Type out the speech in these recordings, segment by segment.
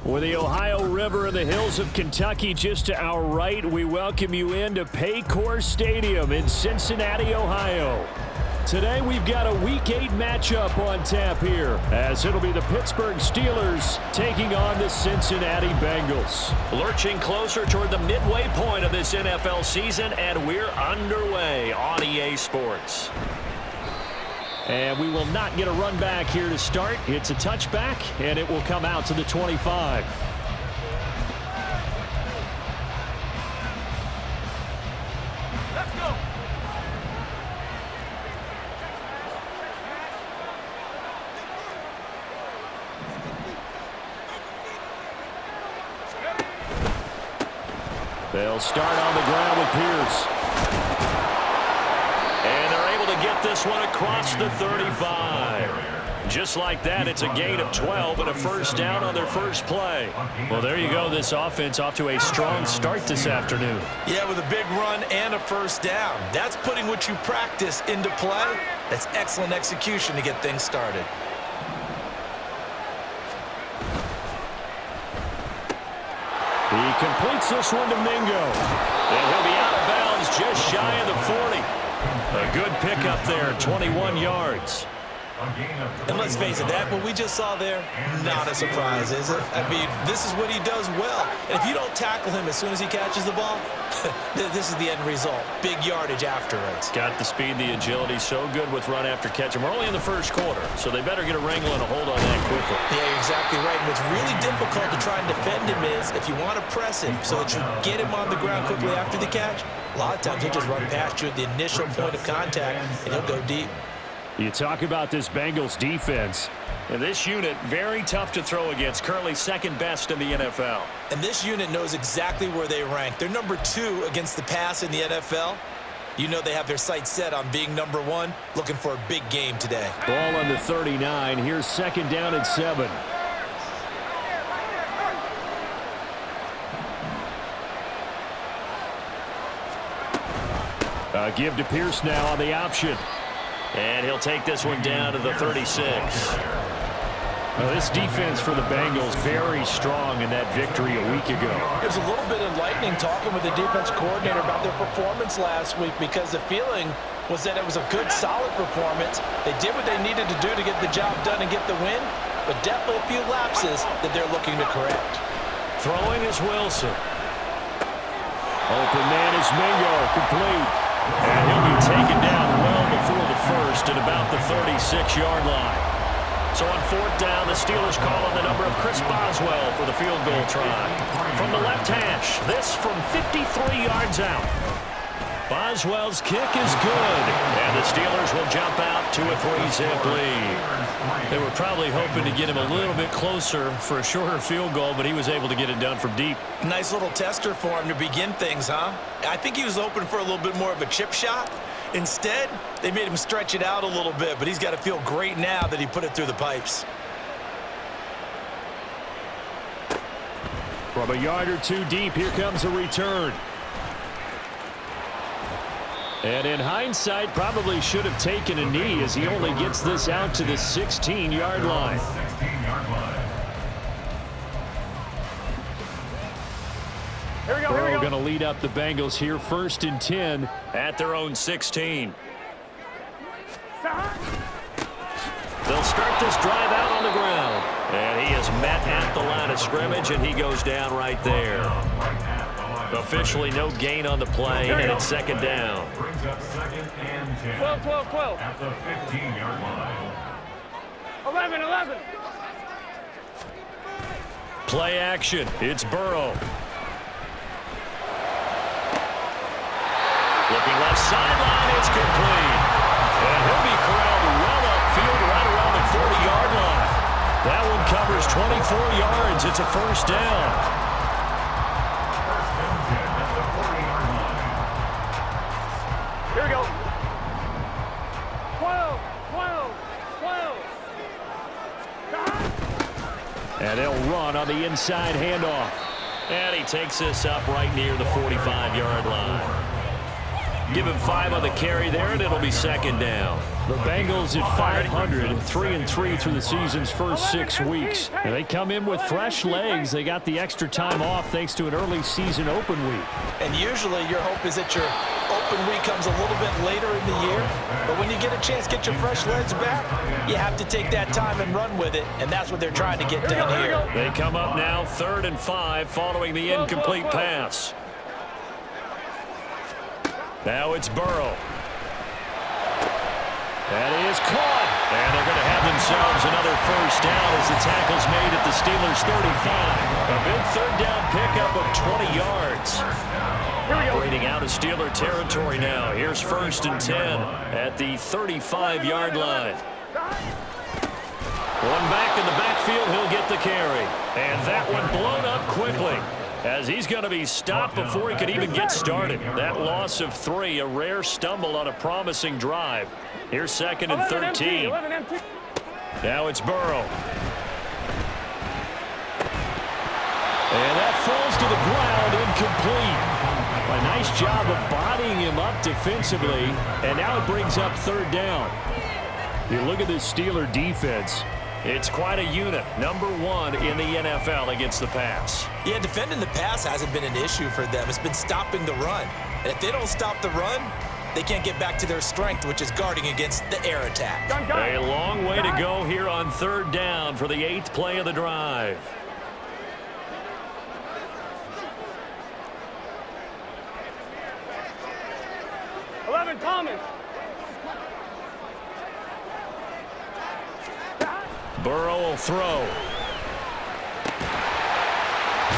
With the Ohio River and the hills of Kentucky just to our right, we welcome you into Paycor Stadium in Cincinnati, Ohio. Today we've got a Week 8 matchup on tap here, as it'll be the Pittsburgh Steelers taking on the Cincinnati Bengals. Lurching closer toward the midway point of this NFL season, and we're underway on EA Sports. And we will not get a run back here to start. It's a touchback, and it will come out to the 25. Let's go. They'll start on the ground with Pierce. And they're able to get this one across the 35. Just like that, it's a gain of 12 and a first down on their first play. Well, there you go. This offense off to a strong start this afternoon. Yeah, with a big run and a first down. That's putting what you practice into play. That's excellent execution to get things started. He completes this one to Mingo. And he'll be out of bounds just shy of the 40. A good pickup there, 21 yards. And let's face it, that what we just saw there, not a surprise, is it? I mean, this is what he does well. And if you don't tackle him as soon as he catches the ball, this is the end result. Big yardage afterwards. Got the speed, the agility, so good with run after catch. And we're only in the first quarter, so they better get a wrangle and a hold on that quickly. Yeah, you're exactly right. And what's really difficult to try and defend him is if you want to press him so that you get him on the ground quickly after the catch, a lot of times he'll just run past you at the initial point of contact, and he'll go deep. You talk about this Bengals defense. And this unit, very tough to throw against, currently second best in the NFL. And this unit knows exactly where they rank. They're number 2 against the pass in the NFL. You know they have their sights set on being number 1, looking for a big game today. Ball on the 39. Here's second down and 7. Give to Pierce now on the option. And he'll take this one down to the 36. This defense for the Bengals very strong in that victory a week ago. It was a little bit enlightening talking with the defense coordinator about their performance last week, because the feeling was that it was a good, solid performance. They did what they needed to do to get the job done and get the win, but definitely a few lapses that they're looking to correct. Throwing is Wilson. Open man is Mingo, complete. And he'll be taken down well before the first at about the 36-yard line. So on fourth down, the Steelers call on the number of Chris Boswell for the field goal try. From the left hash, this from 53 yards out. Boswell's kick is good, and the Steelers will jump out to a 3-zip lead. They were probably hoping to get him a little bit closer for a shorter field goal, but he was able to get it done from deep. Nice little tester for him to begin things, huh? I think he was open for a little bit more of a chip shot. Instead, they made him stretch it out a little bit, but he's got to feel great now that he put it through the pipes. From a yard or two deep, here comes a return. And in hindsight, probably should have taken a knee, as he only gets this out to the 16-yard line. Here we go, Burrow going to lead up the Bengals here, 1st and 10 at their own 16. They'll start this drive out on the ground. And he is met at the line of scrimmage, and he goes down right there. Officially no gain on the play, and it's second down. Brings up 2nd and 10. 12. At the 15-yard line. 11. Play action. It's Burrow. Looking left sideline, it's complete. And he'll be corralled well upfield right around the 40-yard line. That one covers 24 yards. It's a first down. Here we go. 12. And they'll run on the inside handoff. And he takes this up right near the 45-yard line. Give him 5 on the carry there, and it'll be second down. The Bengals at 500, 3-3 through the season's first 6 weeks. And they come in with fresh legs. They got the extra time off thanks to an early season open week. And usually your hope is that your open week comes a little bit later in the year. But when you get a chance to get your fresh legs back, you have to take that time and run with it. And that's what they're trying to get done here. They come up now 3rd and 5 following the incomplete pass. Now it's Burrow. That is caught. And they're going to have themselves another first down as the tackle's made at the Steelers' 35. A big 3rd down pickup of 20 yards. Operating out of Steeler territory now. Here's 1st and 10 at the 35-yard line. One back in the backfield, he'll get the carry. And that one blown up quickly, as he's going to be stopped before he could even get started. That loss of 3, a rare stumble on a promising drive. Here's 2nd and 13. Now it's Burrow. And that falls to the ground, incomplete. A nice job of bodying him up defensively, and now it brings up 3rd down. You look at this Steeler defense. It's quite a unit, number 1 in the NFL against the pass. Yeah, defending the pass hasn't been an issue for them. It's been stopping the run. And if they don't stop the run, they can't get back to their strength, which is guarding against the air attack. A long way to go here on 3rd down for the 8th play of the drive. Thomas. Burrow will throw.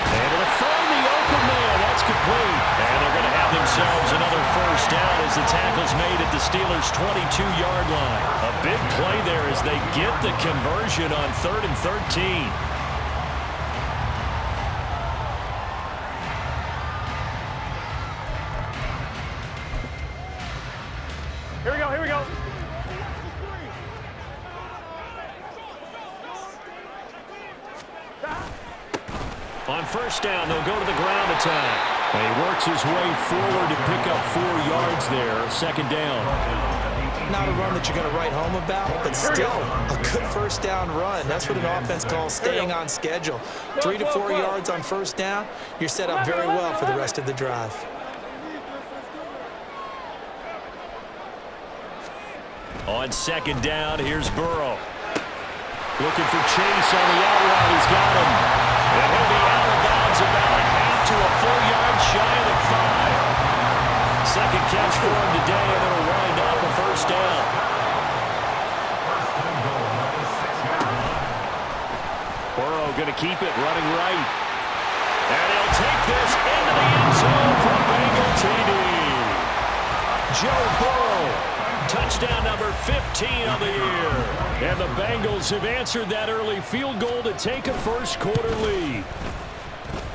And it'll find the open man. That's complete. And they're going to have themselves another first down as the tackle's made at the Steelers' 22-yard line. A big play there as they get the conversion on 3rd and 13. Here we go. On 1st down, they'll go to the ground attack. And he works his way forward to pick up 4 yards there. 2nd down. Not a run that you're going to write home about, but still a good 1st down run. That's what an offense calls staying on schedule. 3 to 4 yards on 1st down, you're set up very well for the rest of the drive. On 2nd down, here's Burrow. Looking for Chase on the out route. He's got him. And he'll be out of bounds about a half to a full yard shy of the 5. 2nd catch for him today, and it'll wind up a 1st down. Burrow going to keep it running right. And he'll take this into the end zone for Bengal TD. Joe Burrow. Touchdown number 15 of the year. And the Bengals have answered that early field goal to take a first-quarter lead.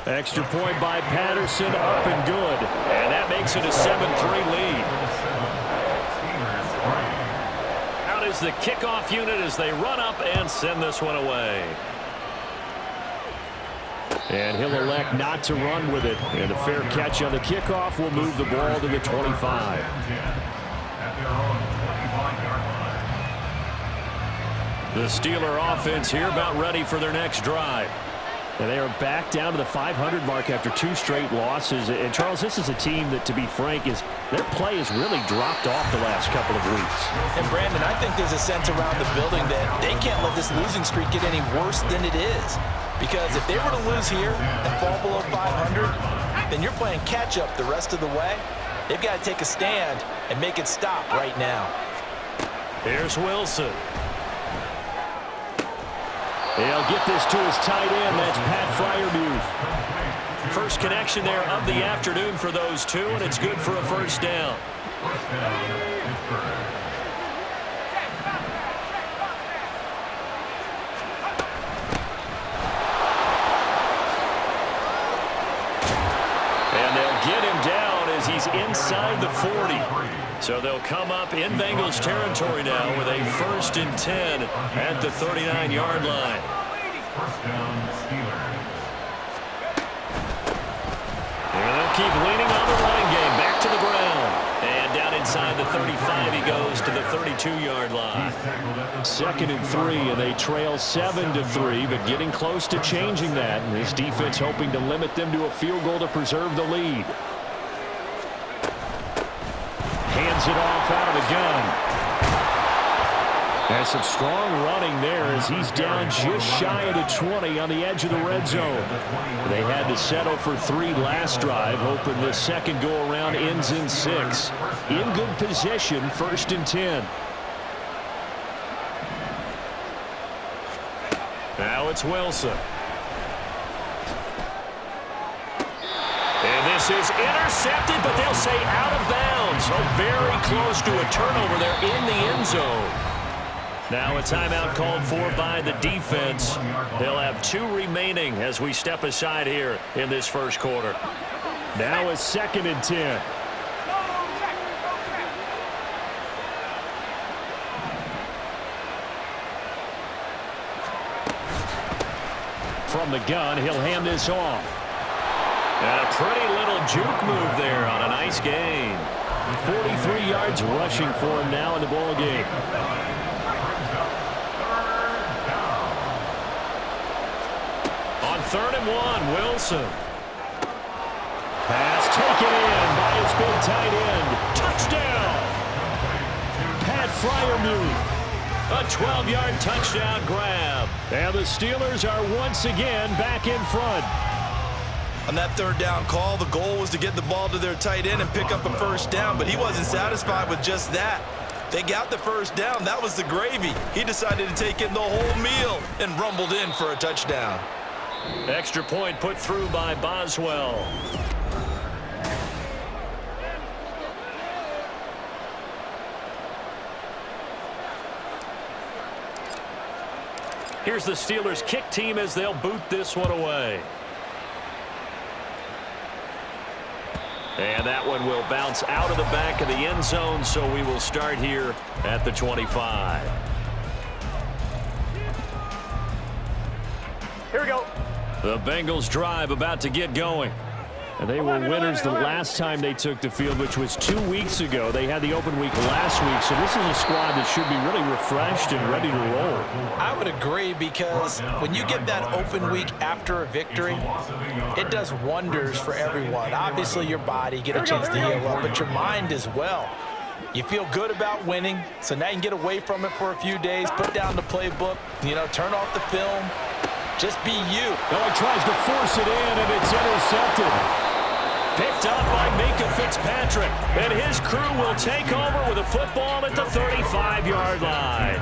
Extra point by Patterson, up and good. And that makes it a 7-3 lead. Out is the kickoff unit as they run up and send this one away. And he'll elect not to run with it. And a fair catch on the kickoff will move the ball to the 25. The Steeler offense here about ready for their next drive. And they are back down to the 500 mark after 2 straight losses. And, Charles, this is a team that, to be frank, their play has really dropped off the last couple of weeks. And, Brandon, I think there's a sense around the building that they can't let this losing streak get any worse than it is. Because if they were to lose here and fall below 500, then you're playing catch-up the rest of the way. They've got to take a stand and make it stop right now. Here's Wilson. He'll get this to his tight end. That's Pat Freiermuth. First connection there of the afternoon for those two, and it's good for a first down. And they'll get him down as he's inside the 40. So they'll come up in Bengals territory now with a 1st and 10 at the 39-yard line. And they'll keep leaning on the running game. Back to the ground. And inside the 35, he goes to the 32-yard line. 2nd and 3, and they trail 7-3, but getting close to changing that. And this defense hoping to limit them to a field goal to preserve the lead. Hands it off out of the gun. There's some strong running there as he's down just shy of the 20 on the edge of the red zone. They had to settle for 3 last drive, hoping this second go-around ends in 6. In good position, 1st and 10. Now it's Wilson. And this is intercepted, but they'll say out of bounds. Oh, very close to a turnover there in the end zone. Now a timeout called for by the defense. They'll have 2 remaining as we step aside here in this first quarter. Now a 2nd and 10. From the gun, he'll hand this off. And a pretty little juke move there on a nice gain. 43 yards rushing for him now in the ball game. On 3rd and 1, Wilson. Pass taken in by his big tight end. Touchdown! Pat Freiermuth. A 12-yard touchdown grab. And the Steelers are once again back in front. On that 3rd down call, the goal was to get the ball to their tight end and pick up a 1st down, but he wasn't satisfied with just that. They got the 1st down. That was the gravy. He decided to take in the whole meal and rumbled in for a touchdown. Extra point put through by Boswell. Here's the Steelers kick team as they'll boot this one away. And that one will bounce out of the back of the end zone, so we will start here at the 25. Here we go. The Bengals drive about to get going. And they were winners the last time they took the field, which was 2 weeks ago. They had the open week last week, so this is a squad that should be really refreshed and ready to roll. I would agree, because when you get that open week after a victory, it does wonders for everyone. Obviously, your body get a chance to heal up, but your mind as well. You feel good about winning, so now you can get away from it for a few days, put down the playbook, turn off the film. Just be you. Oh, he tries to force it in, and it's intercepted. Picked up by Minka Fitzpatrick. And his crew will take over with a football at the 35-yard line.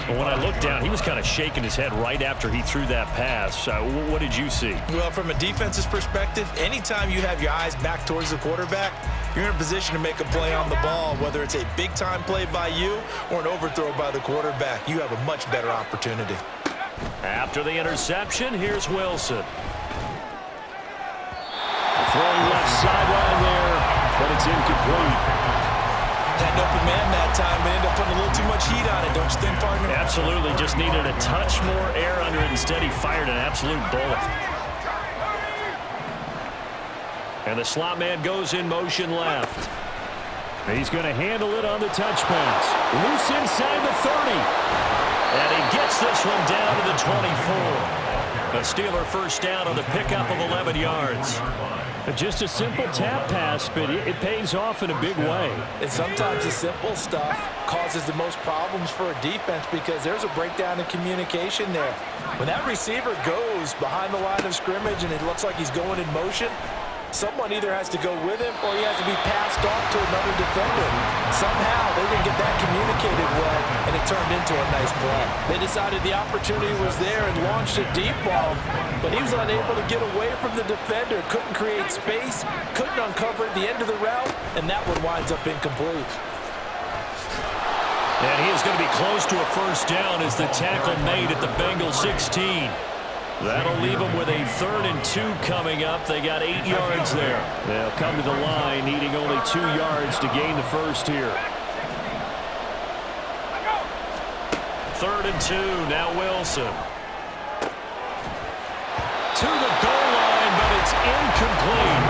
But when I looked down, he was kind of shaking his head right after he threw that pass. What did you see? Well, from a defense's perspective, anytime you have your eyes back towards the quarterback, you're in a position to make a play on the ball, whether it's a big-time play by you or an overthrow by the quarterback. You have a much better opportunity. After the interception, here's Wilson. Throwing left sideline there, but it's incomplete. Had an open man that time, but ended up putting a little too much heat on it, don't you think, partner? Absolutely. Just needed a touch more air under it. Instead, he fired an absolute bullet. And the slot man goes in motion left. He's going to handle it on the touch pass. Loose inside the 30. And he gets this one down to the 24. A Steeler first down on the pickup of 11 yards. Just a simple tap pass, but it pays off in a big way. And sometimes the simple stuff causes the most problems for a defense, because there's a breakdown in communication there. When that receiver goes behind the line of scrimmage and it looks like he's going in motion, someone either has to go with him or he has to be passed off to another defender. Somehow they didn't get that communicated well, and it turned into a nice play. They decided the opportunity was there and launched a deep ball, but he was unable to get away from the defender, couldn't create space, couldn't uncover at the end of the route, and that one winds up incomplete. And he is going to be close to a first down as the tackle made at the Bengals 16. That'll leave them with a 3rd and 2 coming up. They got 8 yards there. They'll come to the line needing only 2 yards to gain the first here. 3rd and 2, now Wilson. To the goal line, but it's incomplete.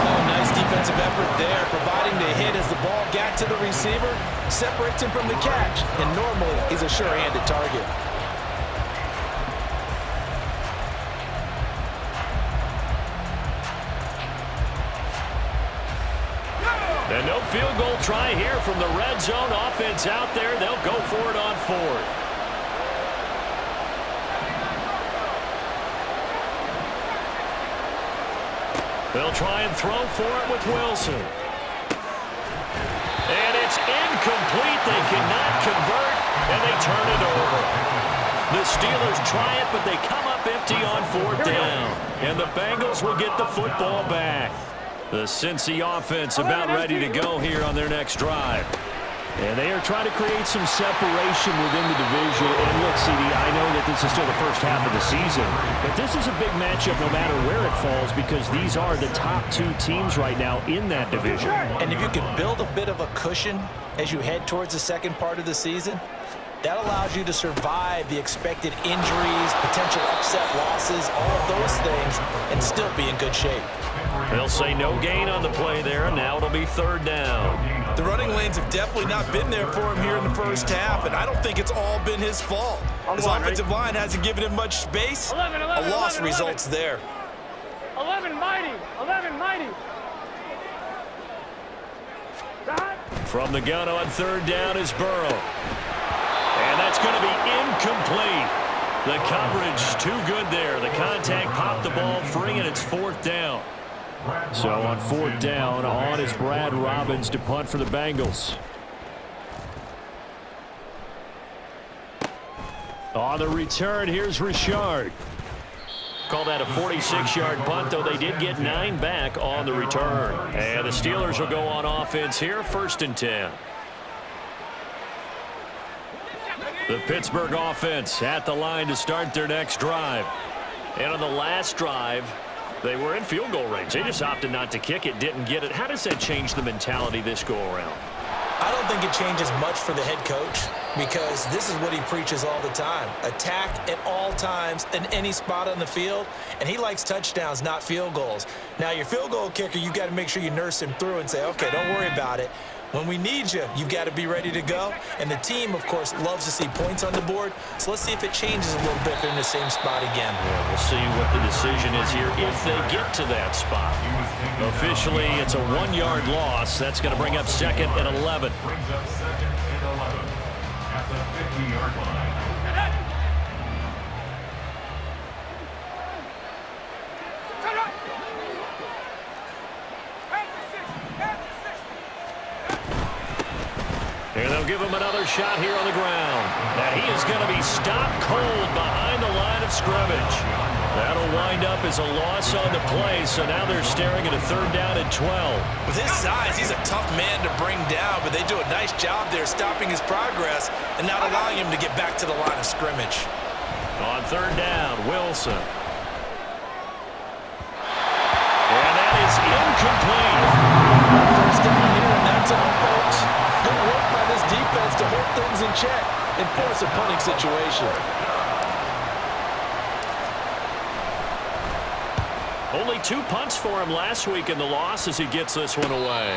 Oh, nice defensive defensive effort there, providing the hit as the ball got to the receiver, separates him from the catch, and normally he's a sure-handed target. And no field goal try here from the red zone. Offense out there. They'll go for it on fourth. They'll try and throw for it with Wilson. And it's incomplete. They cannot convert, and they turn it over. The Steelers try it, but they come up empty on fourth down. And the Bengals will get the football back. The Cincy offense about ready to go here on their next drive. And they are trying to create some separation within the division. And look, CD, I know that this is still the first half of the season, but this is a big matchup no matter where it falls because these are the top two teams right now in that division. And if you can build a bit of a cushion as you head towards the second part of the season, that allows you to survive the expected injuries, potential upset losses, all of those things, and still be in good shape. They'll say no gain on the play there, and now it'll be third down. The running lanes have definitely not been there for him here in the first half, and I don't think it's all been his fault. His offensive line hasn't given him much space. 11, A loss 11. results there. 11 mighty. 11 mighty. From the gun on third down is Burrow. And that's going to be incomplete. The coverage too good there. The contact popped the ball free, and it's fourth down. So on fourth down, on is Brad Robbins to punt for the Bengals. On the return, here's Richard. Call that a 46-yard punt, though they did get 9 back on the return. And the Steelers will go on offense here, first and 10. The Pittsburgh offense at the line to start their next drive. And on the last drive, they were in field goal range. They just opted not to kick it, didn't get it. How does that change the mentality this go-around? I don't think it changes much for the head coach because this is what he preaches all the time. Attack at all times in any spot on the field, and he likes touchdowns, not field goals. Now, your field goal kicker, you got to make sure you nurse him through and say, okay, don't worry about it. When we need you, you've got to be ready to go. And the team, of course, loves to see points on the board. So let's see if it changes a little bit. They're in the same spot again. Yeah, we'll see what the decision is here if they get to that spot. Officially, it's a 1-yard loss. That's going to bring up second and 11. Brings up second and 11 at the 50-yard line. And they'll give him another shot here on the ground. And he is going to be stopped cold behind the line of scrimmage. That'll wind up as a loss on the play, so now they're staring at a third down and 12. With his size, he's a tough man to bring down, but they do a nice job there stopping his progress and not allowing him to get back to the line of scrimmage. On third down, Wilson. And that is incomplete. First down here, and that's all, folks. Good work by this defense to hold things in check and force a punting situation. Only 2 punts for him last week in the loss as he gets this one away.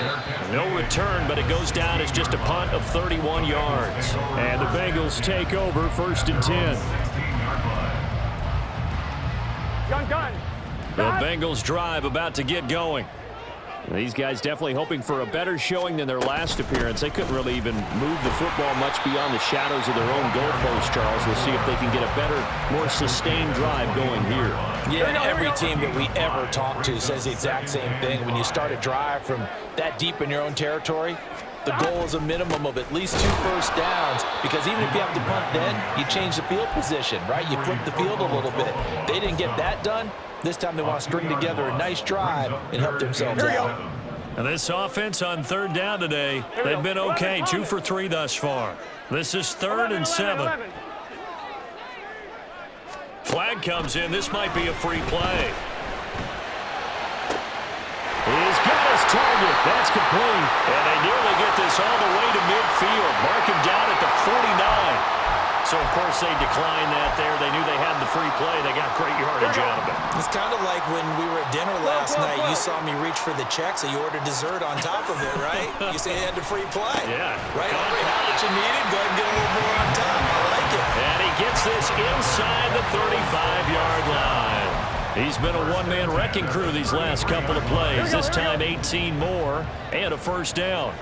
No return, but it goes down as just a punt of 31 yards. And the Bengals take over first and 10. Gun. The Bengals drive about to get going. These guys definitely hoping for a better showing than their last appearance. They couldn't really even move the football much beyond the shadows of their own goalpost, Charles. We'll see if they can get a better, more sustained drive going here. Yeah, and every team that we ever talk to says the exact same thing. When you start a drive from that deep in your own territory, the goal is a minimum of at least 2 first downs, because even if you have to punt then, you change the field position, right? You flip the field a little bit. They didn't get that done. This time they want to string together a nice drive and help themselves out. And this offense on third down today, they've been okay, 2 for 3 thus far. This is third and 7. Flag comes in. This might be a free play. He's got his target. That's complete. And they nearly get this all the way to midfield. Mark him down at the 49. So, of course, they declined that there. They knew they had the free play. They got great yardage out of it. It's kind of like when we were at dinner last night. You saw me reach for the check, so you ordered dessert on top of it, right? You say you had the free play. Yeah. Right? Already had what you needed. Go ahead and get a little more on top. I like it. And he gets this inside the 35-yard line. He's been a one-man wrecking crew these last couple of plays. This time 18 more and a first down.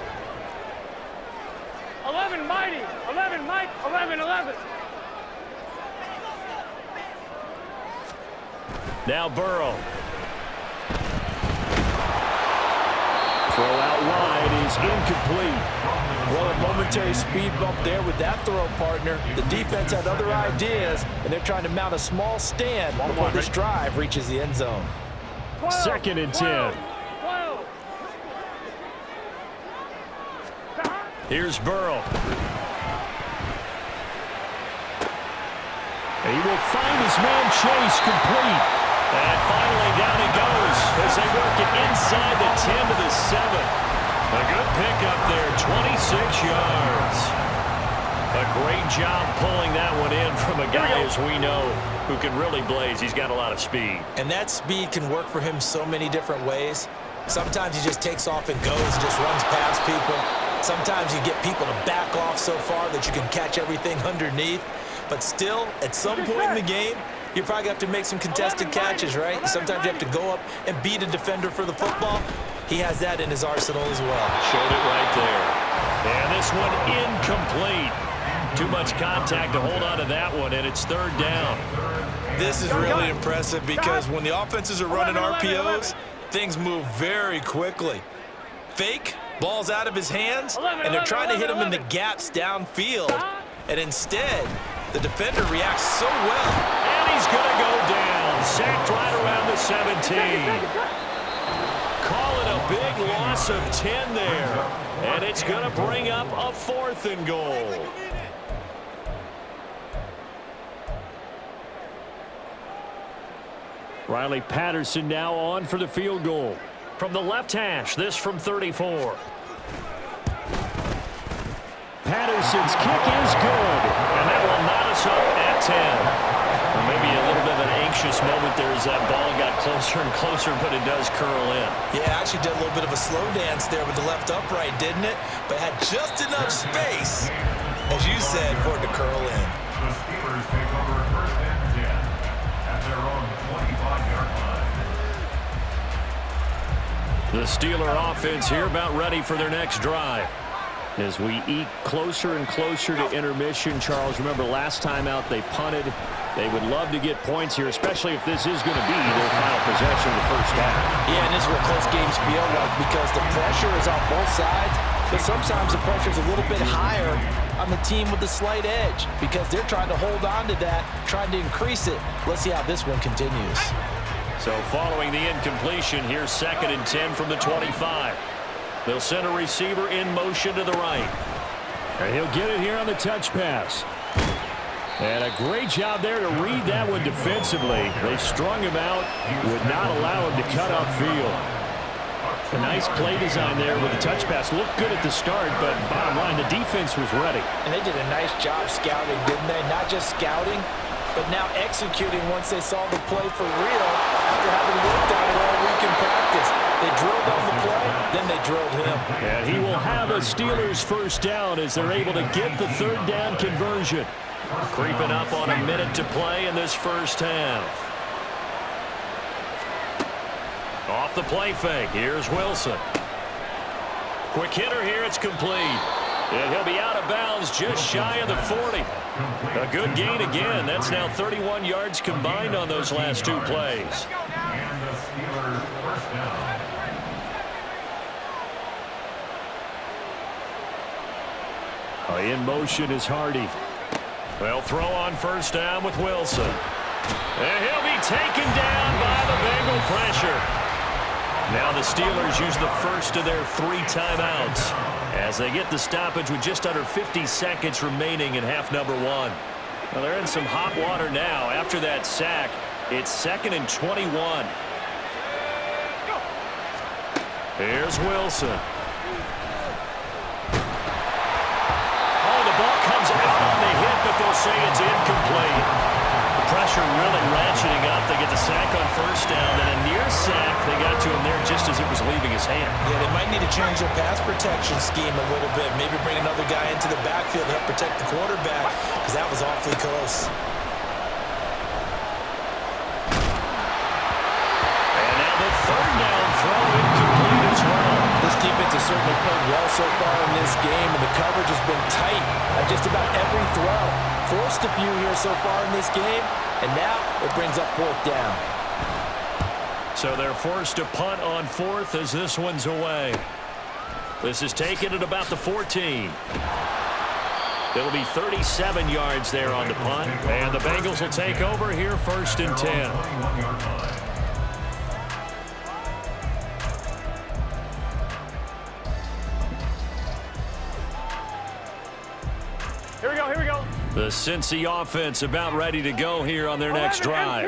11 mighty. 11 Mike. 11. Now Burrow. Throw out wide is incomplete. Well, a momentary speed bump there with that throw, partner. The defense had other ideas, and they're trying to mount a small stand before this drive reaches the end zone. 2nd and 10. 12. Here's Burrow. He will find his man Chase complete. And finally down he goes as they work it inside the 10 to the 7. A good pickup there, 26 yards. A great job pulling that one in from a guy, as we know, who can really blaze. He's got a lot of speed. And that speed can work for him so many different ways. Sometimes he just takes off and goes, just runs past people. Sometimes you get people to back off so far that you can catch everything underneath. But still, at some point in the game, you're probably going to have to make some contested catches, right? Sometimes you have to go up and beat a defender for the football. He has that in his arsenal as well. Showed it right there. And this one incomplete. Too much contact to hold on to that one, and it's 3rd down. This is really impressive because when the offenses are running RPOs, things move very quickly. Fake, ball's out of his hands, and they're trying to hit him in the gaps downfield. And instead, the defender reacts so well. And he's going to go down. Sacked right around the 17. Call it a big loss of 10 there. And it's going to bring up a 4th and goal. Riley Patterson now on for the field goal. From the left hash, this from 34. Patterson's kick is good, and that will knot us up at 10. Or maybe a little bit of an anxious moment there as that ball got closer and closer, but it does curl in. Yeah, actually did a little bit of a slow dance there with the left upright, didn't it? But had just enough space, as you said, for it to curl in. The Steelers take over 1st and 10 at their own 25-yard line. The Steeler offense here about ready for their next drive. As we eke closer and closer to intermission, Charles, remember last time out they punted. They would love to get points here, especially if this is going to be their final possession of the first half. Yeah, and this is what close games feel like because the pressure is on both sides, but sometimes the pressure is a little bit higher on the team with the slight edge because they're trying to hold on to that, trying to increase it. Let's see how this one continues. So following the incompletion, here's 2nd and 10 from the 25. They'll send a receiver in motion to the right. And he'll get it here on the touch pass. And a great job there to read that one defensively. They strung him out, would not allow him to cut upfield. A nice play design there with the touch pass. Looked good at the start, but bottom line, the defense was ready. And they did a nice job scouting, didn't they? Not just scouting, but now executing once they saw the play for real after having worked on it all week in practice. They drilled on the play, then they drilled him. And he will have a Steelers first down as they're able to get the 3rd down conversion. Creeping up on a minute to play in this first half. Off the play fake, here's Wilson. Quick hitter here, it's complete. And he'll be out of bounds just shy of the 40. A good gain again. That's now 31 yards combined on those last 2 plays. And the Steelers first down. In motion is Hardy. They'll throw on first down with Wilson. And he'll be taken down by the Bengal pressure. Now the Steelers use the first of their 3 timeouts as they get the stoppage with just under 50 seconds remaining in half number 1. Well, they're in some hot water now. After that sack, it's 2nd and 21. Here's Wilson. Oh, the ball comes out on the hit, but they'll say it's incomplete. The pressure really ratcheting up. They get the sack on first down, and a near sack. They got to him there just as it was leaving his hand. Yeah, they might need to change their pass protection scheme a little bit. Maybe bring another guy into the backfield to help protect the quarterback, because that was awfully close. And now the third down throw incomplete as well. This defense has certainly played well so far in this game, and the coverage has been tight at just about every throw. Forced a few here so far in this game, and now it brings up fourth down. So they're forced to punt on fourth as this one's away. This is taken at about the 14. It'll be 37 yards there on the punt, and the Bengals will take over here first and 10. Here we go, here we go. The Cincy offense about ready to go here on their next drive.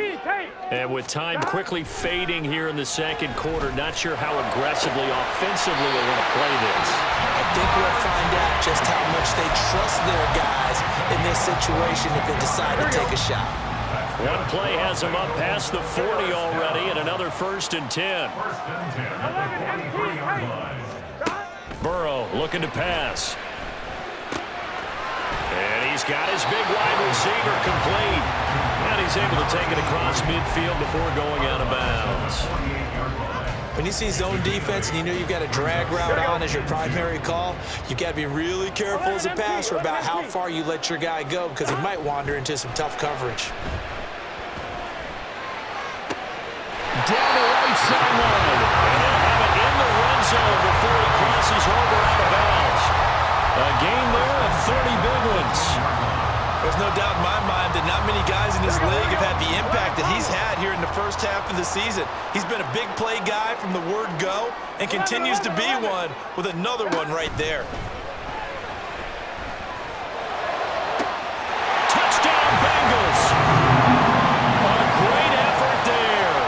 And with time quickly fading here in the second quarter, not sure how aggressively, offensively they want to play this. I think we'll find out just how much they trust their guys in this situation if they decide to take a shot. One play has them up past the 40 already, and another first and 10. Burrow looking to pass. And he's got his big wide receiver complete. And he's able to take it across midfield before going out of bounds. When you see zone defense and you know you've got a drag route on as your primary call, you've got to be really careful as a passer about how far you let your guy go, because he might wander into some tough coverage. Down the right sideline. And they'll have it in the red zone before he crosses over out of bounds. A gain there of 30 big ones. There's no doubt in my mind that not many guys in this league have had the impact that he's had here in the first half of the season. He's been a big play guy from the word go and continues to be one with another one right there. Touchdown, Bengals. A great effort there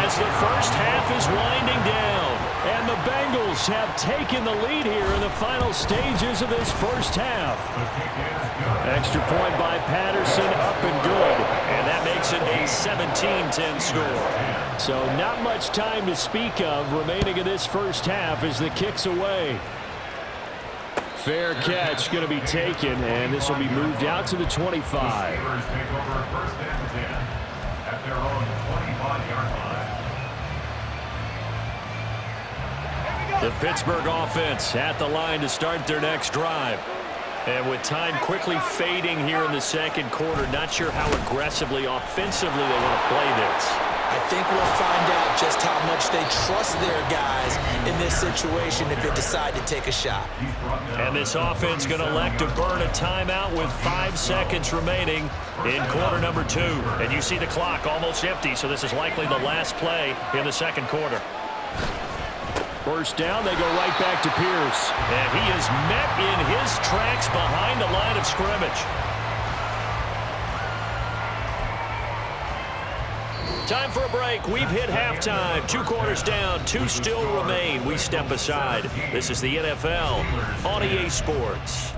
as the first half is winding down. And the Bengals have taken the lead here in the final stages of this first half. Extra point by Patterson, up and good. And that makes it a 17-10 score. So not much time to speak of remaining in this first half as the kick's away. Fair catch going to be taken, and this will be moved out to the 25. The Pittsburgh offense at the line to start their next drive. And with time quickly fading here in the second quarter, not sure how aggressively, offensively they want to play this. I think we'll find out just how much they trust their guys in this situation if they decide to take a shot. And this offense going to elect to burn a timeout with 5 seconds remaining in quarter number 2. And you see the clock almost empty, so this is likely the last play in the second quarter. First down, they go right back to Pierce. And he is met in his tracks behind the line of scrimmage. Time for a break. We've hit halftime. 2 quarters down, 2 still remain. We step aside. This is the NFL on EA Sports.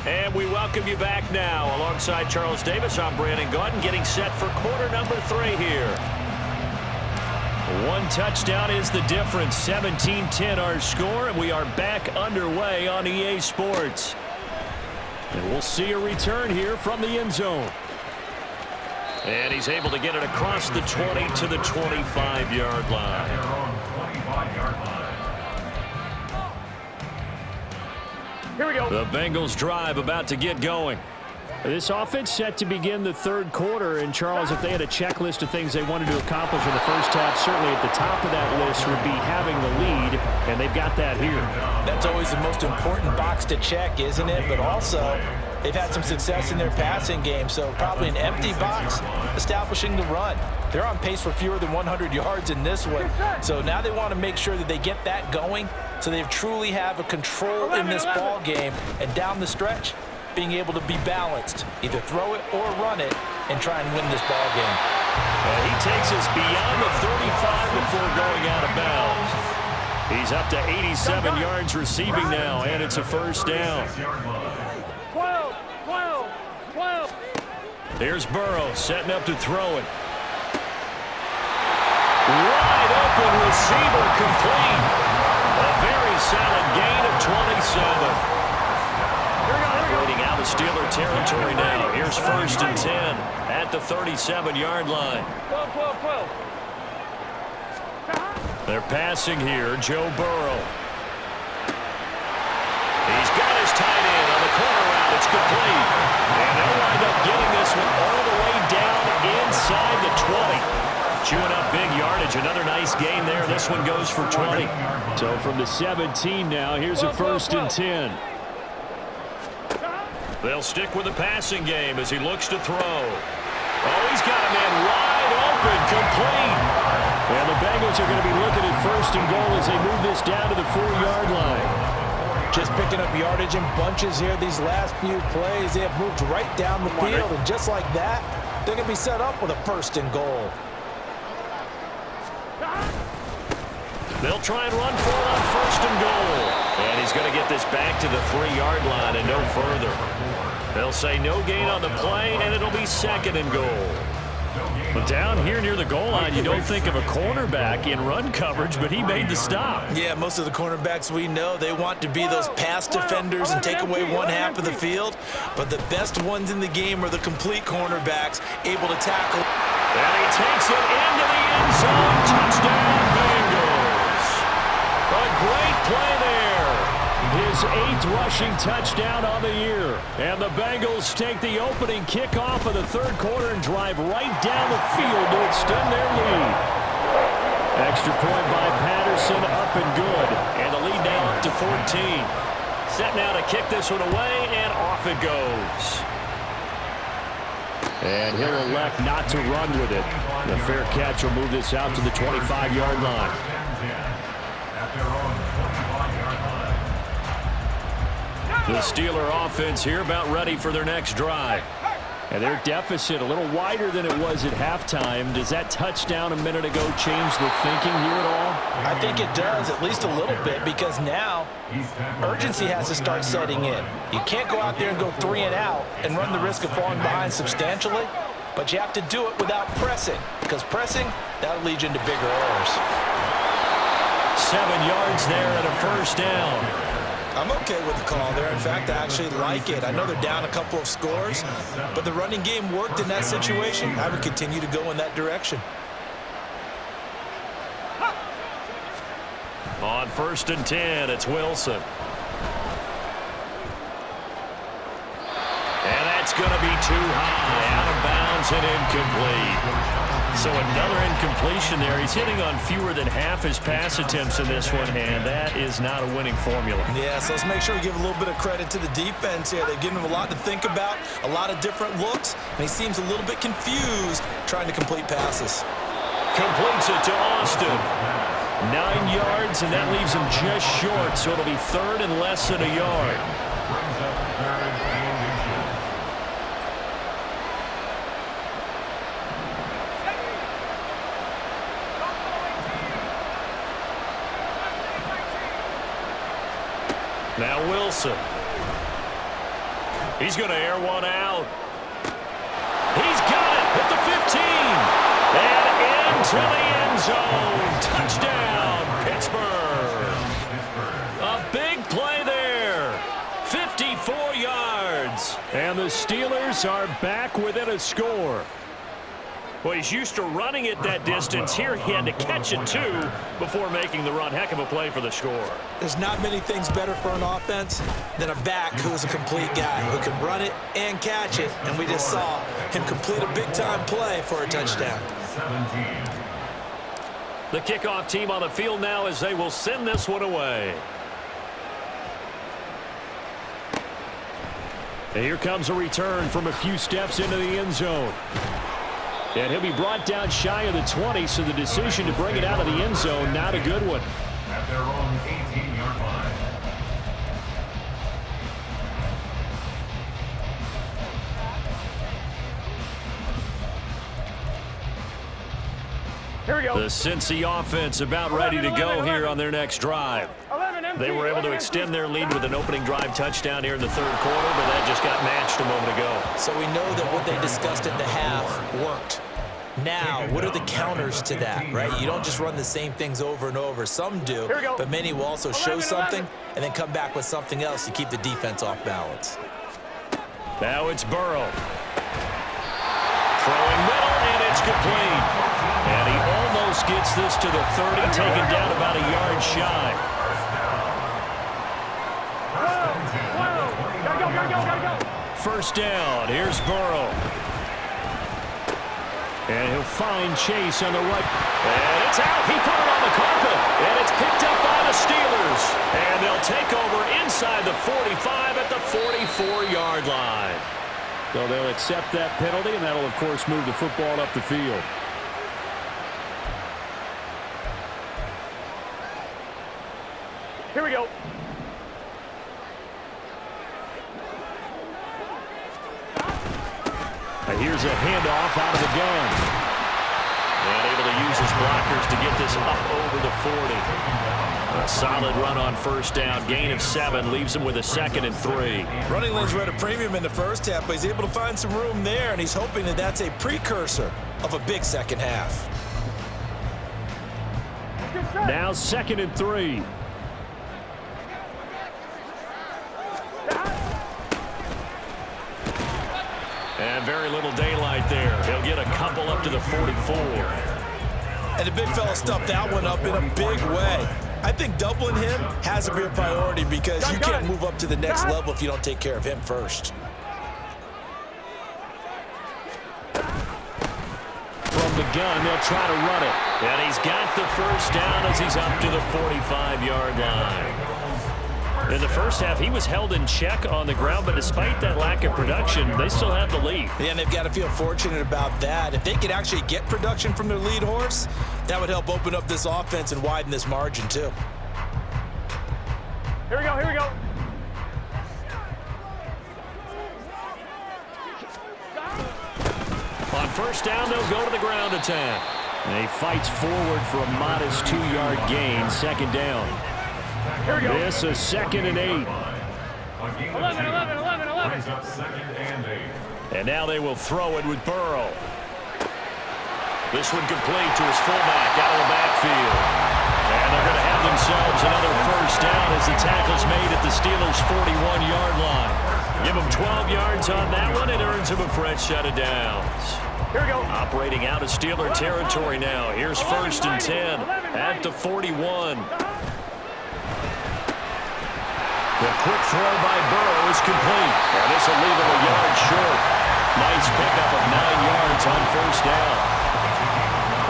And we welcome you back now. Alongside Charles Davis, I'm Brandon Gaudin, getting set for quarter number 3 here. 1 touchdown is the difference. 17-10 our score, and we are back underway on EA Sports. And we'll see a return here from the end zone. And he's able to get it across the 20 to the 25-yard line. Here we go. The Bengals drive about to get going. This offense set to begin the third quarter, and Charles, if they had a checklist of things they wanted to accomplish in the first half, certainly at the top of that list would be having the lead, and they've got that here. That's always the most important box to check, isn't it? But also, they've had some success in their passing game, so probably an empty box establishing the run. They're on pace for fewer than 100 yards in this one, so now they want to make sure that they get that going so they truly have a control in this ball game, and down the stretch, being able to be balanced, either throw it or run it, and try and win this ball game. And he takes us beyond the 35 before going out of bounds. He's up to 87 yards receiving now, and it's a first down. 12, 12, 12. Here's Burrow setting up to throw it. Wide open receiver complete. A very solid gain of 27. Operating out of Steeler territory now. Here's first and 10 at the 37-yard line. 12, 12, 12. They're passing here, Joe Burrow. He's got his tight end on the corner route. It's complete. And they'll wind up getting this one all the way down inside the 20. Chewing up big yardage. Another nice gain there. This one goes for 20. So from the 17 now, here's a first and 10. They'll stick with the passing game as he looks to throw. Oh, he's got a man wide open, complete. And the Bengals are going to be looking at first and goal as they move this down to the 4-yard line. Just picking up yardage in bunches here these last few plays. They have moved right down the field, and just like that, they're going to be set up with a first and goal. They'll try and run for it on first and goal. And he's going to get this back to the 3-yard line and no further. They'll say no gain on the play, and it'll be second and goal. But down here near the goal line, you don't think of a cornerback in run coverage, but he made the stop. Yeah, most of the cornerbacks we know, they want to be those pass defenders and take away one half of the field. But the best ones in the game are the complete cornerbacks, able to tackle. And he takes it into the end zone. Touchdown, Bengals. A great play there. His 8th rushing touchdown on the year. And the Bengals take the opening kickoff of the third quarter and drive right down the field to extend their lead. Extra point by Patterson, up and good. And the lead now up to 14. Set now to kick this one away, and off it goes. And he'll elect not to run with it. The fair catch will move this out to the 25-yard line. The Steeler offense here about ready for their next drive. And their deficit a little wider than it was at halftime. Does that touchdown a minute ago change the thinking here at all? I think it does, at least a little bit, because now urgency has to start setting in. You can't go out there and go 3 and out and run the risk of falling behind substantially, but you have to do it without pressing, because pressing, that'll lead you into bigger errors. 7 yards there and a first down. I'm okay with the call there. In fact, I actually like it. I know they're down a couple of scores, but the running game worked in that situation. I would continue to go in that direction. On first and 10, it's Wilson. And that's going to be too high, out of bounds and incomplete. So another incompletion there. He's hitting on fewer than half his pass attempts in this one, and that is not a winning formula. Yeah, so let's make sure we give a little bit of credit to the defense here. They've given him a lot to think about, a lot of different looks, and he seems a little bit confused trying to complete passes. Completes it to Austin. 9 yards, and that leaves him just short, so it'll be third and less than a yard. Now Wilson. He's going to air one out. He's got it at the 15. And into the end zone. Touchdown, Pittsburgh. A big play there. 54 yards. And the Steelers are back within a score. Well, he's used to running it that distance. Here he had to catch it, too, before making the run. Heck of a play for the score. There's not many things better for an offense than a back who is a complete guy who can run it and catch it. And we just saw him complete a big-time play for a touchdown. The kickoff team on the field now as they will send this one away. And here comes a return from a few steps into the end zone. And he'll be brought down shy of the 20, so the decision to bring it out of the end zone, not a good one. At their own 18-yard line. Here we go. The Cincy offense about ready to go here on their next drive. They were able to extend their lead with an opening drive touchdown here in the third quarter, but that just got matched a moment ago. So we know that what they discussed at the half worked. Now, what are the counters to that, right? You don't just run the same things over and over. Some do, but many will also show something and then come back with something else to keep the defense off balance. Now it's Burrow. Throwing middle, and it's complete. And he almost gets this to the 30, taken down about a yard shy. Gotta go. First down, here's Burrow. And he'll find Chase on the right. And it's out. He put it on the carpet. And it's picked up by the Steelers. And they'll take over inside the 45 at the 44-yard line. So they'll accept that penalty, and that'll, of course, move the football up the field. Here we go. And here's a handoff out of the gun. And able to use his blockers to get this up over the 40. A solid run on first down. Gain of 7 leaves him with a 2nd and 3. Running lanes were at a premium in the first half, but he's able to find some room there, and he's hoping that that's a precursor of a big second half. Now 2nd and 3. And very little daylight there. He'll get a couple up to the 44. And the big fella stuffed that one up in a big way. I think doubling him has to be a priority because you can't move up to the next level if you don't take care of him first. From the gun, they'll try to run it. And he's got the first down as he's up to the 45-yard line. In the first half, he was held in check on the ground, but despite that lack of production, they still have the lead. Yeah, and they've got to feel fortunate about that. If they could actually get production from their lead horse, that would help open up this offense and widen this margin too. Here we go. Here we go. On first down, they'll go to the ground attack. And he fights forward for a modest 2-yard gain, 2nd down. Here we go. This is 2nd and 8. 11. Brings up 2nd and 8. And now they will throw it with Burrow. This one complete to his fullback out of the backfield. And they're going to have themselves another first down as the tackle's made at the Steelers' 41-yard line. Give them 12 yards on that one. It earns them a fresh set of downs. Here we go. Operating out of Steeler territory now. Here's 1st and 10 at the 41. The quick throw by Burrow is complete. And this will leave him a yard short. Nice pickup of 9 yards on first down.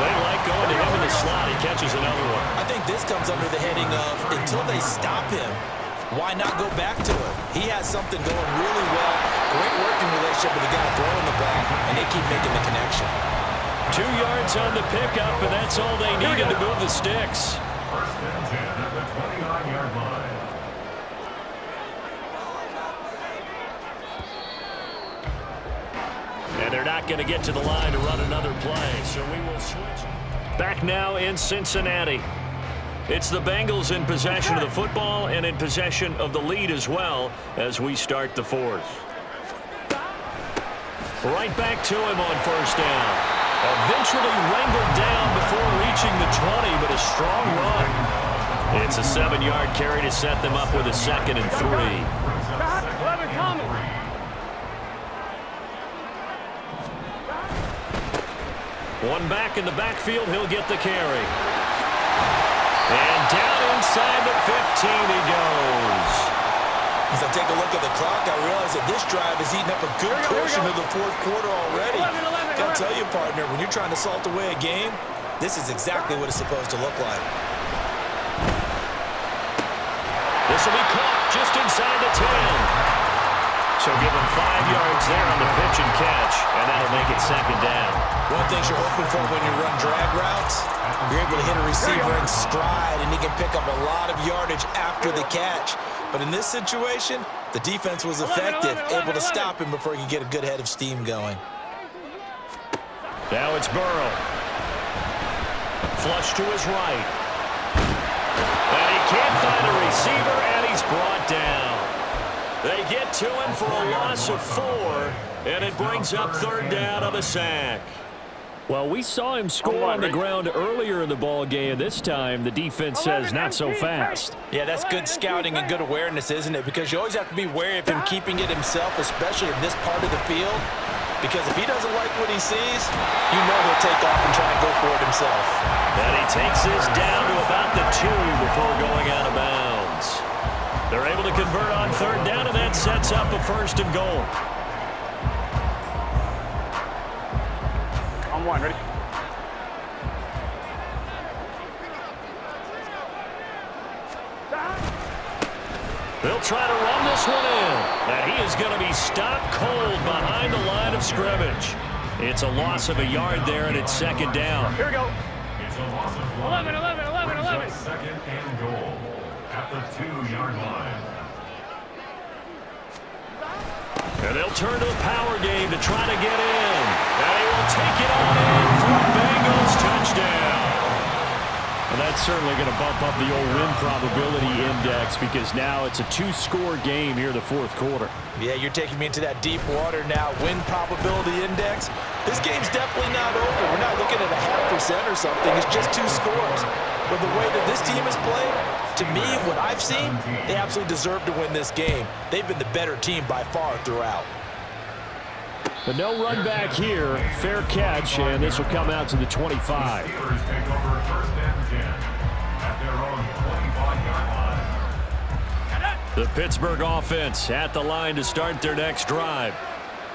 They like going to him in the slot. He catches another one. I think this comes under the heading of until they stop him, why not go back to it? He has something going really well. Great working relationship with the guy throwing the ball, and they keep making the connection. 2 yards on the pickup, and that's all they needed to move the sticks. 1st and 10 at the 29-yard line. And they're not going to get to the line to run another play, so we will switch. Back now in Cincinnati. It's the Bengals in possession of the football and in possession of the lead as well as we start the 4th. Right back to him on first down. Eventually wrangled down before reaching the 20, but a strong run. It's a 7-yard carry to set them up with a 2nd and 3. 11 coming. One back in the backfield, he'll get the carry. And down inside the 15 he goes. As I take a look at the clock, I realize that this drive is eating up a good portion of the 4th quarter already. Gotta tell you, partner, when you're trying to salt away a game, this is exactly what it's supposed to look like. This will be caught just inside the 10. So give him 5 yards there on the pitch and catch, and that'll make it 2nd down. One of the things you're hoping for when you run drag routes, you're able to hit a receiver in stride, and he can pick up a lot of yardage after the catch. But in this situation, the defense was effective, able to stop him before he could get a good head of steam going. Now it's Burrow. flush to his right. And he can't find a receiver, and he's brought down. They get to him for a loss of 4, and it brings up 3rd down on the sack. Well, we saw him score on the ground earlier in the ball game. This time, the defense says not so fast. Yeah, that's good scouting and good awareness, isn't it? Because you always have to be wary of him keeping it himself, especially in this part of the field. Because if he doesn't like what he sees, you know he'll take off and try and go for it himself. And he takes this down to about the 2 before going out of bounds. They're able to convert on 3rd down, and that sets up a 1st and goal. On 1, ready? They'll try to run this one in. And he is going to be stopped cold behind the line of scrimmage. It's a loss of a yard there, and it's 2nd down. Here we go. It's a loss of 11. Second and goal at the 2-yard line. And they'll turn to the power game to try to get in. And he will take it on in for a Bengals touchdown. And that's certainly going to bump up the old win probability index because now it's a 2-score game here in the 4th quarter. Yeah, you're taking me into that deep water now. Win probability index. This game's definitely not over. We're not looking at a 0.5% or something. It's just 2 scores. But the way that this team has played, to me, what I've seen, they absolutely deserve to win this game. They've been the better team by far throughout. But no run back here. Fair catch, and this will come out to the 25. Steelers take over 1st and 10 at their own 25-yard line. The Pittsburgh offense at the line to start their next drive.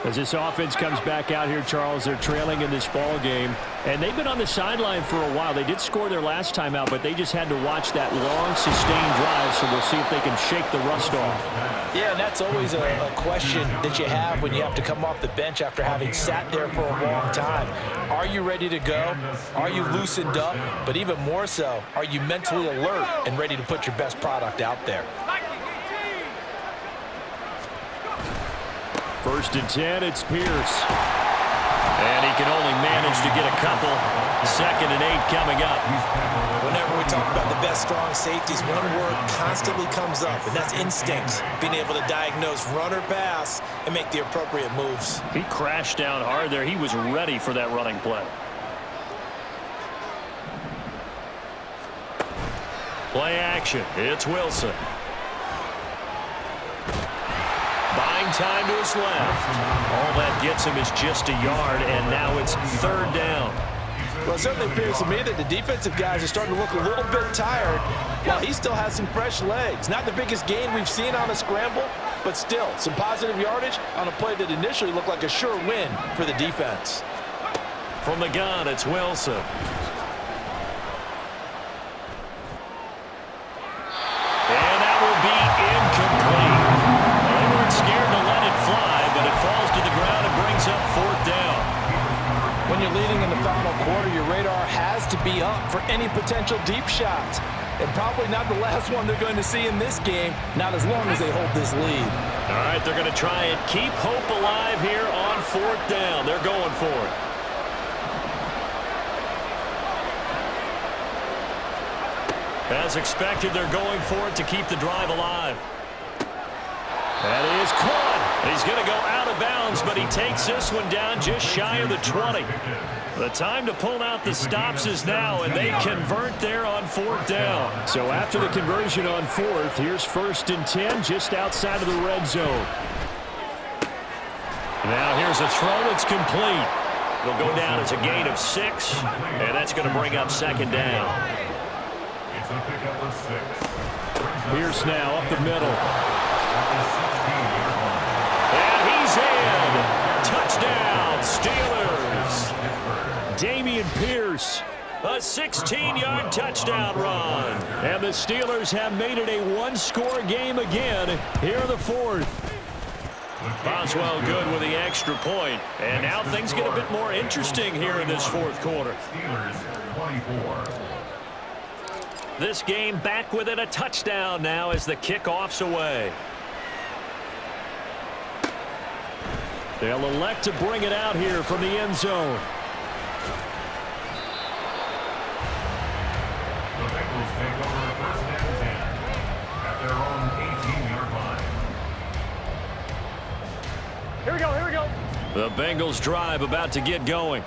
As this offense comes back out here, Charles, they're trailing in this ball game. And they've been on the sideline for a while. They did score their last time out, but they just had to watch that long, sustained drive, so we'll see if they can shake the rust off. Yeah, and that's always a question that you have when you have to come off the bench after having sat there for a long time. Are you ready to go? Are you loosened up? But even more so, are you mentally alert and ready to put your best product out there? 1st and 10, it's Pierce. And he can only manage to get a couple. 2nd and 8 coming up. Whenever we talk about the best strong safeties, one word constantly comes up, and that's instincts. Being able to diagnose run or pass and make the appropriate moves. He crashed down hard there. He was ready for that running play. Play action. It's Wilson. Buying time to his left. All that gets him is just a yard, and now it's 3rd down. Well, it certainly appears to me that the defensive guys are starting to look a little bit tired while he still has some fresh legs. Not the biggest gain we've seen on a scramble, but still some positive yardage on a play that initially looked like a sure win for the defense. From the gun, it's Wilson. And that will be incomplete. They weren't scared to let it fly, but it falls to the ground and brings up 4th down. When you're leading in the final quarter, your radar has to be up for any potential deep shots. And probably not the last one they're going to see in this game, not as long as they hold this lead. All right, they're going to try and keep hope alive here on 4th down. They're going for it. As expected, they're going for it to keep the drive alive. That is caught. He's going to go out of bounds, but he takes this one down just shy of the 20. The time to pull out the stops is now, and they convert there on 4th down. So after the conversion on 4th, here's 1st and 10 just outside of the red zone. Now here's a throw. It's complete. It'll go down as a gain of 6, and that's going to bring up 2nd down. It's a pickup of 6. Pierce now up the middle. And he's in. Touchdown, Steelers. Dameon Pierce, a 16-yard touchdown run. And the Steelers have made it a one-score game again here in the 4th. Boswell good with the extra point. And now things get a bit more interesting here in this 4th quarter. Steelers 24. This game back within a touchdown now as the kickoff's away. They'll elect to bring it out here from the end zone. Bengals take over first and 10 at their own 18-yard line. Here we go, here we go. The Bengals drive about to get going.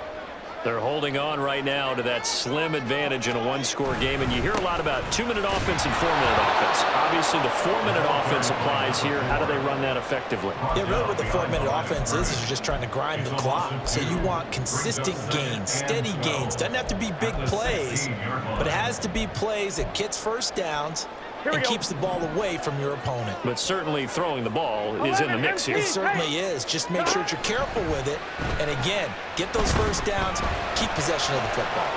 They're holding on right now to that slim advantage in a one-score game, and you hear a lot about 2-minute offense and 4-minute offense. Obviously, the 4-minute offense applies here. How do they run that effectively? Yeah, really what the 4-minute offense is you're just trying to grind the clock. So you want consistent gains, steady gains. Doesn't have to be big plays, but it has to be plays that gets first downs and keeps the ball away from your opponent. But certainly throwing the ball is in the mix here. It certainly is. Just make sure that you're careful with it. And again, get those first downs, keep possession of the football.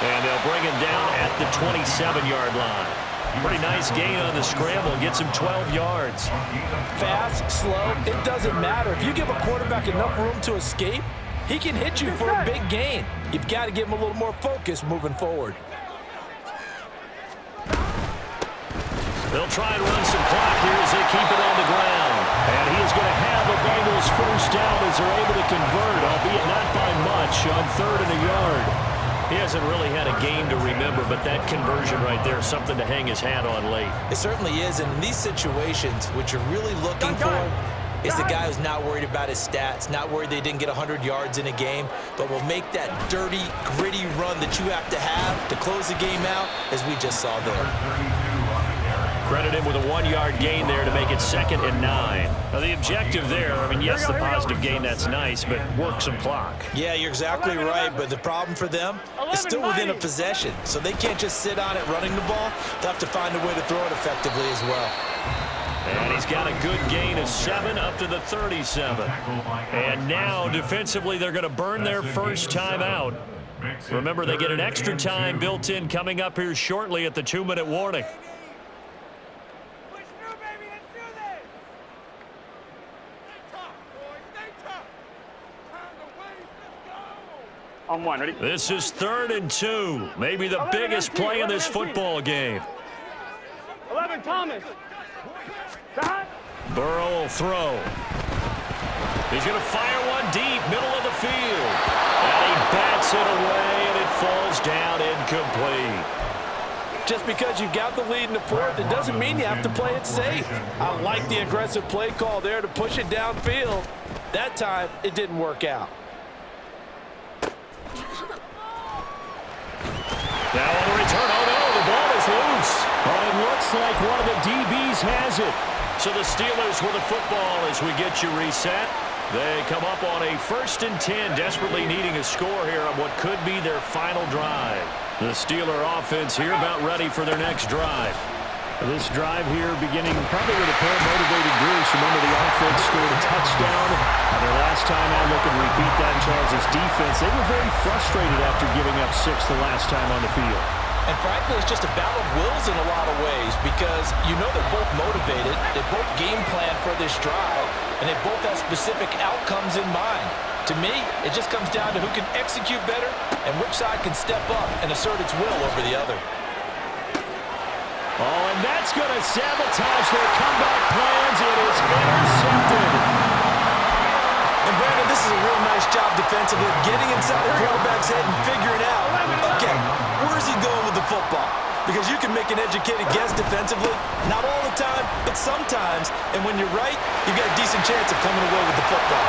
And they'll bring him down at the 27-yard line. Pretty nice gain on the scramble. Gets him 12 yards. Fast, slow, it doesn't matter. If you give a quarterback enough room to escape, he can hit you for a big gain. You've got to give him a little more focus moving forward. They'll try and run some clock here as they keep it on the ground. And he is going to have the Bengals first down as they're able to convert, albeit not by much, on 3rd and a yard. He hasn't really had a game to remember, but that conversion right there is something to hang his hat on late. It certainly is, and in these situations, what you're really looking for is the guy who's not worried about his stats, not worried they didn't get 100 yards in a game, but will make that dirty, gritty run that you have to close the game out, as we just saw there. Credit him with a 1-yard gain there to make it 2nd and 9. Now, the objective there, I mean, yes, the positive gain, that's nice, but work some clock. Yeah, you're exactly right, but the problem for them is still within a possession, so they can't just sit on it running the ball. They'll have to find a way to throw it effectively as well. And he's got a good gain of 7 up to the 37. And now, defensively, they're going to burn their first time out. Remember, they get an extra time built in coming up here shortly at the 2-minute warning. On one, ready? This is 3rd and 2. Maybe the biggest play in this football game. 11, Thomas. Shot. Burrow will throw. He's going to fire one deep, middle of the field. And he bats it away, and it falls down incomplete. Just because you've got the lead in the 4th, it doesn't mean you have to play it safe. I like the aggressive play call there to push it downfield. That time, it didn't work out. Now on the return, oh no, the ball is loose. But it looks like one of the DBs has it. So the Steelers with the football as we get you reset. They come up on a 1st and 10, desperately needing a score here on what could be their final drive. The Steeler offense here about ready for their next drive. This drive here beginning probably with a pair of motivated groups. Remember, the offense scored a touchdown. Their last time out, looking to repeat that in Charles' defense. They were very frustrated after giving up 6 the last time on the field. And frankly, it's just a battle of wills in a lot of ways because you know they're both motivated, they both game plan for this drive, and they both have specific outcomes in mind. To me, it just comes down to who can execute better and which side can step up and assert its will over the other. Oh, and that's going to sabotage their comeback plans. It is intercepted. And Brandon, this is a real nice job defensively of getting inside the quarterback's head and figuring out, okay, where's he going with the football? Because you can make an educated guess defensively, not all the time, but sometimes. And when you're right, you've got a decent chance of coming away with the football.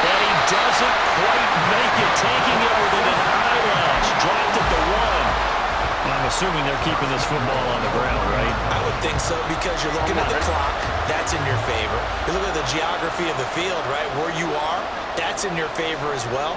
And he doesn't quite make it, taking it within an eyelash. Dropped at the 1. I'm assuming they're keeping this football on the ground, right? I would think so because you're looking at the clock. That's in your favor. You're looking at the geography of the field, right? Where you are, that's in your favor as well.